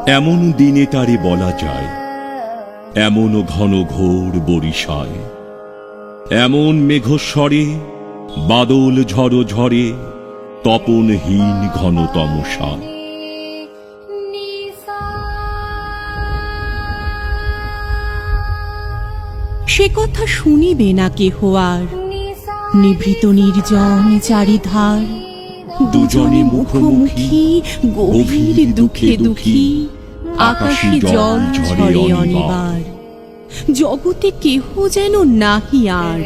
এমন দিনে তারে বলা যায়, এমন ঘন ঘোর বরিশায়, এমন মেঘস্বরে বাদল ঝড় ঝরে, তপনহীন ঘন তমসায়। সে কথা শুনিবে না কেহ আর, নিভৃত নির্জন চারিধার, দুজনে মুখোমুখি গভীর দুঃখে দুঃখী, আকাশে জল ঝরে অনিবার, জগতে কেহ যেন নাহি আর।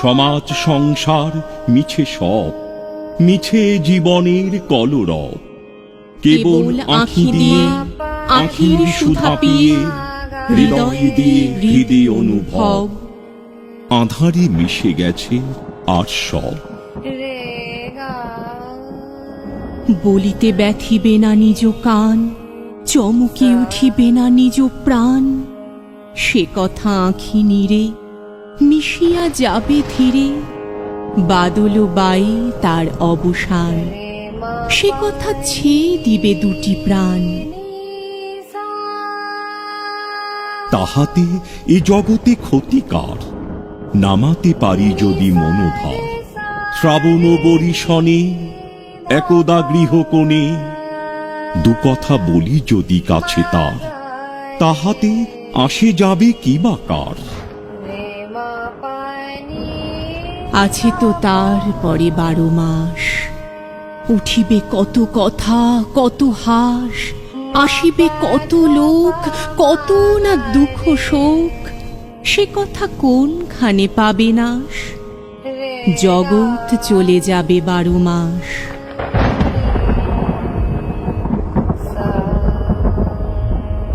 সমাজ সংসার মিছে সব, মিছে জীবনের কলরব, কেবল আঁখি দিয়ে আঁখির সুধা পিয়ে, হৃদয় দিয়ে হৃদয় অনুভব, আঁধারে মিশে গেছে আর সব। বলিতে ব্যথিবে না নিজ কান, চমকে উঠিবে না নিজ প্রাণ, সে কথা আঁখি নীরে মিশিয়া যাবে ধীরে, বাদল বাই তার অবসান, সে কথা ছেয়ে দিবে দুটি প্রাণ। তাহাতে এ জগতে ক্ষতিকার, নামাতে পারি যদি মনোভার, শ্রাবণ বরিশনে একদা গৃহকোণে, দু কথা বলি যদি কাছে তার, তাহাতে আসে যাবে কি বা কার। আছে তো তার পরে 12 মাস, উঠিবে কত কথা কত হাস, আসিবে কত লোক কত না দুঃখ শোক, সে কথা কোনখানে পাবে নাশ, জগৎ চলে যাবে 12 মাস।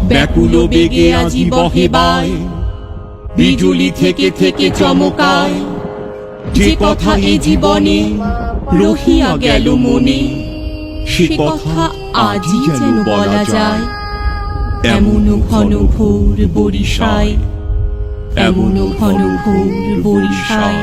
ব্যাকুল বেগে আজি বহে বায়, বিজুলি থেকে থেকে চমকায়, যে কথা এ জীবনে রহিয়া গেল মনে, সে কথা আজই যেন বলা যায়, এমন ঘন ঘোর বরিশায়, এমন ঘন ঘোর বরিশায়।